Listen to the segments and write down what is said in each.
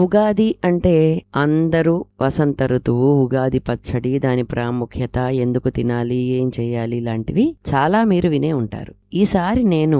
ఉగాది అంటే అందరూ వసంత ఋతువు, ఉగాది పచ్చడి, దాని ప్రాముఖ్యత, ఎందుకు తినాలి, ఏం చెయ్యాలి లాంటివి చాలా మీరు వినే ఉంటారు. ఈసారి నేను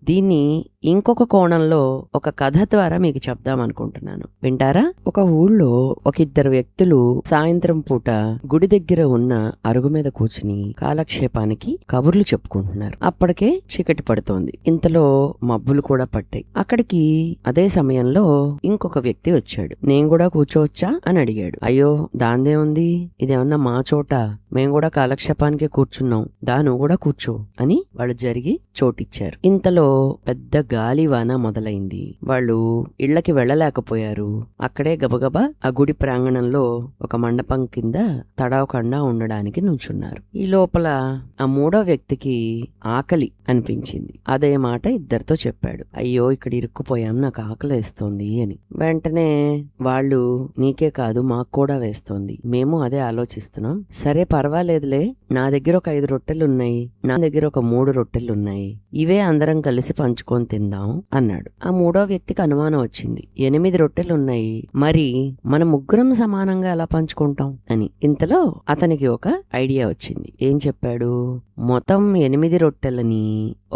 దీన్ని ఇంకొక కోణంలో ఒక కథ ద్వారా మీకు చెప్దాం అనుకుంటున్నాను. వింటారా? ఒక ఊళ్ళో ఒక ఇద్దరు వ్యక్తులు సాయంత్రం పూట గుడి దగ్గర ఉన్న అరుగు మీద కూర్చుని కాలక్షేపానికి కబుర్లు చెప్పుకుంటున్నారు. అప్పటికే చీకటి పడుతోంది. ఇంతలో మబ్బులు కూడా పట్టాయి. అక్కడికి అదే సమయంలో ఇంకొక వ్యక్తి వచ్చాడు. నేను కూడా కూర్చోవచ్చా అని అడిగాడు. అయ్యో దాందే ఉంది, ఇదేమన్నా మా చోట, మేము కూడా కాలక్షేపానికే కూర్చున్నాం, దా నువ్వు కూడా కూర్చో అని వాళ్ళు జరిగి చోటిచ్చారు. ఇంతలో పెద్ద గాలివాన మొదలైంది. వాళ్ళు ఇళ్లకి వెళ్ళలేకపోయారు. అక్కడే గబగబా ఆ గుడి ప్రాంగణంలో ఒక మండపం కింద తడవకుండా ఉండడానికి నుంచున్నారు. ఈ లోపల ఆ మూడో వ్యక్తికి ఆకలి అనిపించింది. అదే మాట ఇద్దరితో చెప్పాడు. అయ్యో ఇక్కడ ఇరుక్కుపోయాం, నాకు ఆకలి వేస్తోంది అని. వెంటనే వాళ్ళు నీకే కాదు మాకు కూడా వేస్తోంది, మేము అదే ఆలోచిస్తున్నాం, సరే పర్వాలేదులే, నా దగ్గర ఒక 5 రొట్టెలున్నాయి, నా దగ్గర ఒక 3 రొట్టెలున్నాయి, ఇవే అందరం కలిసి పంచుకొని తిందాం అన్నాడు. ఆ మూడో వ్యక్తికి అనుమానం వచ్చింది. 8 రొట్టెలున్నాయి, మరి మన ముగ్గురం సమానంగా ఎలా పంచుకుంటాం అని. ఇంతలో అతనికి ఒక ఐడియా వచ్చింది. ఏం చెప్పాడు? మొత్తం 8 రొట్టెలని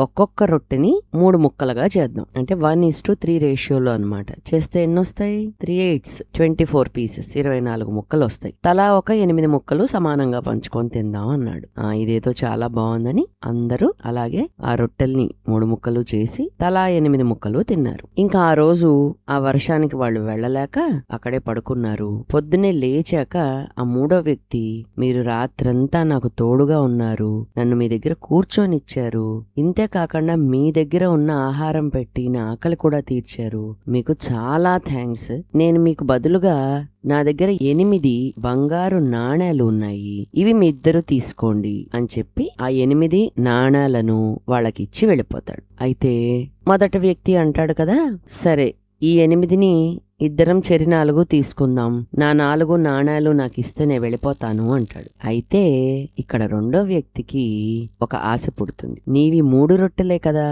ఒక్కొక్క రొట్టెని 3 ముక్కలుగా చేద్దాం. అంటే 1:3 రేషియోలో అనమాట. చేస్తే ఎన్ని వస్తాయి? 3 8s 24 పీసెస్, 24 ముక్కలు వస్తాయి. తలా ఒక 8 ముక్కలు సమానంగా పంచుకొని తిందాం అన్నాడు. ఇదేదో చాలా బాగుందని అందరూ అలాగే ఆ రొట్టెల్ని 3 ముక్కలు చేసి తలా 8 ముక్కలు తిన్నారు. ఇంకా ఆ రోజు ఆ వర్షానికి వాళ్ళు వెళ్ళలేక అక్కడే పడుకున్నారు. పొద్దునే లేచాక ఆ మూడో వ్యక్తి, మీరు రాత్రంతా నాకు తోడుగా ఉన్నారు, నన్ను మీ దగ్గర కూర్చొనిచ్చారు, ఇంతే కాకుండా మీ దగ్గర ఉన్న ఆహారం పెట్టి నా ఆకలి కూడా తీర్చారు, మీకు చాలా థ్యాంక్స్. నేను మీకు బదులుగా నా దగ్గర 8 బంగారు నాణేలు ఉన్నాయి, ఇవి మీ ఇద్దరు తీసుకోండి అని చెప్పి ఆ 8 నాణేలను వాళ్ళకిచ్చి వెళ్ళిపోతాడు. అయితే మొదటి వ్యక్తి అంటాడు కదా, సరే ఈ 8ని ఇద్దరం చెరి 4 తీసుకుందాం, నా 4 నాణేలు నాకు ఇస్తే నేను వెళ్ళిపోతాను అంటాడు. అయితే ఇక్కడ రెండో వ్యక్తికి ఒక ఆశ పుడుతుంది. నీవి 3 రొట్టెలే కదా,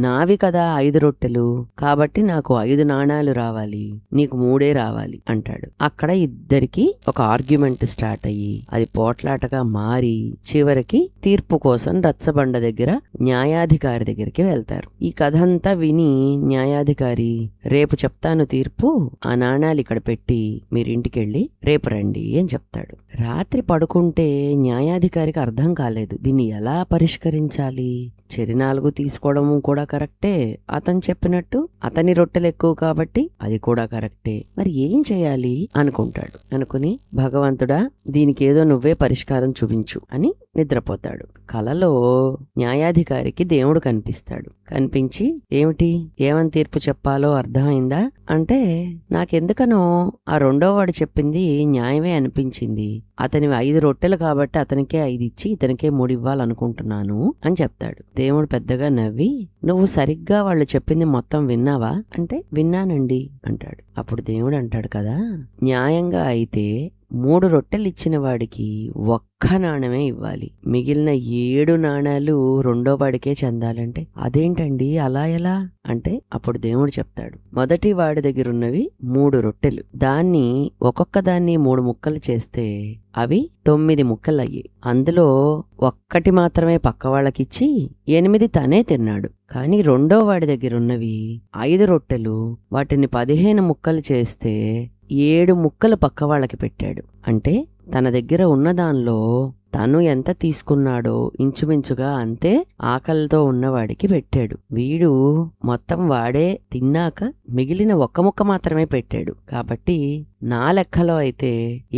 నావి కదా 5 రొట్టెలు, కాబట్టి నాకు 5 నాణేలు రావాలి, నీకు 3 రావాలి అంటాడు. అక్కడ ఇద్దరికి ఒక ఆర్గ్యుమెంట్ స్టార్ట్ అయ్యి అది పోట్లాటగా మారి చివరికి తీర్పు కోసం రచ్చబండ దగ్గర న్యాయాధికారి దగ్గరికి వెళ్తారు. ఈ కథ అంతా విని న్యాయాధికారి, రేపు చెప్తాను తీర్పు, ఆ నాణాలు ఇక్కడ పెట్టి మీరింటికెళ్ళి రేపు రండి అని చెప్తాడు. రాత్రి పడుకుంటే న్యాయాధికారికి అర్థం కాలేదు దీన్ని ఎలా పరిష్కరించాలి. చెరి 4 తీసుకోవడం కూడా కరెక్టే, అతను చెప్పినట్టు అతని రొట్టెలు ఎక్కువ కాబట్టి అది కూడా కరెక్టే, మరి ఏం చేయాలి అనుకుంటాడు. అనుకుని భగవంతుడా దీనికి ఏదో నువ్వే పరిష్కారం చూపించు అని నిద్రపోతాడు. కలలో న్యాయాధికారికి దేవుడు కనిపిస్తాడు. కనిపించి ఏమని తీర్పు చెప్పాలో అర్థమైందా అంటే, నాకెందుకనో ఆ రెండో వాడు చెప్పింది న్యాయమే అనిపించింది, అతని 5 రొట్టెలు కాబట్టి అతనికే 5 ఇచ్చి ఇతనికే 3 ఇవ్వాలనుకుంటున్నాను అని చెప్తాడు. దేవుడు పెద్దగా నవ్వి, నువ్వు సరిగ్గా వాళ్ళు చెప్పింది మొత్తం విన్నావా అంటే, విన్నానండి అంటాడు. అప్పుడు దేవుడు అంటాడు కదా, న్యాయంగా అయితే 3 రొట్టెలు ఇచ్చిన వాడికి ఒక్క నాణ్యమే ఇవ్వాలి, మిగిలిన 7 నాణాలు రెండో వాడికే చెందాలంటే అదేంటండి అలా ఎలా అంటే, అప్పుడు దేవుడు చెప్తాడు, మొదటి వాడి దగ్గర ఉన్నవి 3 రొట్టెలు, దాన్ని ఒక్కొక్క దాన్ని 3 ముక్కలు చేస్తే అవి 9 ముక్కలు అయ్యాయి. అందులో ఒక్కటి మాత్రమే పక్క వాళ్ళకిచ్చి 8 తనే తిన్నాడు. కానీ రెండో వాడి దగ్గర ఉన్నవి 5 రొట్టెలు, వాటిని 15 ముక్కలు చేస్తే 7 ముక్కలు పక్క వాళ్ళకి పెట్టాడు. అంటే తన దగ్గర ఉన్న దానిలో తను ఎంత తీసుకున్నాడో ఇంచుమించుగా అంతే ఆకలితో ఉన్నవాడికి పెట్టాడు. వీడు మొత్తం వాడే తిన్నాక మిగిలిన ఒక్క ముక్క మాత్రమే పెట్టాడు. కాబట్టి నా లెక్కలో అయితే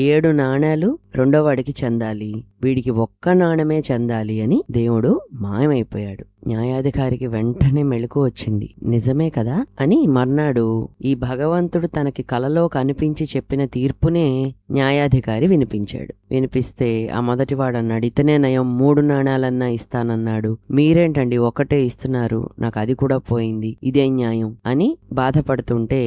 7 నాణేలు రెండో వాడికి చెందాలి, వీడికి ఒక్క నాణ్యమే చెందాలి అని దేవుడు మాయమైపోయాడు. న్యాయాధికారికి వెంటనే మెళుకు వచ్చింది. నిజమే కదా అని మర్నాడు ఈ భగవంతుడు తనకి కలలో కనిపించి చెప్పిన తీర్పునే న్యాయాధికారి వినిపించాడు. వినిపిస్తే ఆ మొదటివాడు అన్నాడు, ఇతనే నయం, 3 నాణాలన్నా ఇస్తానన్నాడు, మీరేంటండి ఒకటే ఇస్తున్నారు, నాకు అది కూడా పోయింది, ఇదే న్యాయం అని బాధపడుతుంటే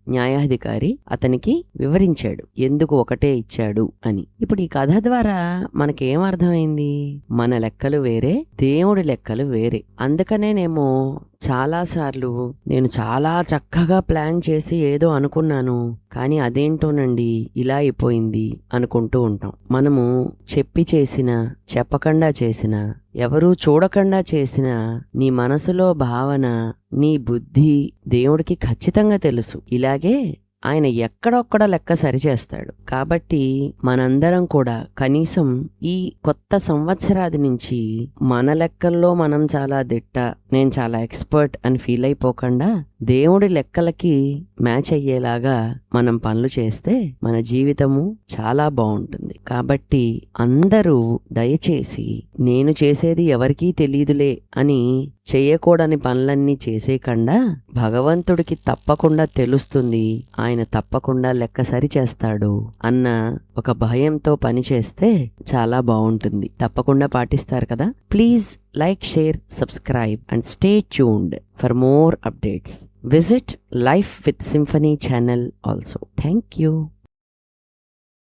న్యాయాధికారి అతనికి వివరించాడు ఎందుకు ఒకటే ఇచ్చాడు అని. ఇప్పుడు ఈ కథ ద్వారా మనకేం అర్థమైంది? మన లెక్కలు వేరే, దేవుడి లెక్కలు వేరే. అందుకనేనేమో చాలాసార్లు నేను చాలా చక్కగా ప్లాన్ చేసి ఏదో అనుకున్నాను, కానీ అదేంటోనండి ఇలా అయిపోయింది అనుకుంటూ ఉంటాం. మనము చెప్పి చేసినా, చెప్పకుండా చేసినా, ఎవరూ చూడకుండా చేసినా నీ మనసులో భావన, నీ బుద్ధి దేవుడికి ఖచ్చితంగా తెలుసు. ఇలాగే ఆయన ఎక్కడొక్కడ లెక్క సరిచేస్తాడు. కాబట్టి మనందరం కూడా కనీసం ఈ కొత్త సంవత్సరాది నుంచి మన లెక్కల్లో మనం చాలా దిట్ట, నేను చాలా ఎక్స్పర్ట్ అని ఫీల్ అయిపోకుండా దేవుడి లెక్కలకి మ్యాచ్ అయ్యేలాగా మనం పనులు చేస్తే మన జీవితము చాలా బాగుంటుంది. కాబట్టి అందరూ దయచేసి నేను చేసేది ఎవరికీ తెలీదులే అని చేయకూడని పనులన్నీ చేసేయకుండా భగవంతుడికి తప్పకుండా తెలుస్తుంది, ఆయన తప్పకుండా లెక్క సరి చేస్తాడు అన్న ఒక భయంతో పని చేస్తే చాలా బాగుంటుంది. తప్పకుండా పాటిస్తారు కదా. Please like, share, subscribe and stay tuned for more updates. Visit Life with Symphony channel also. Thank you.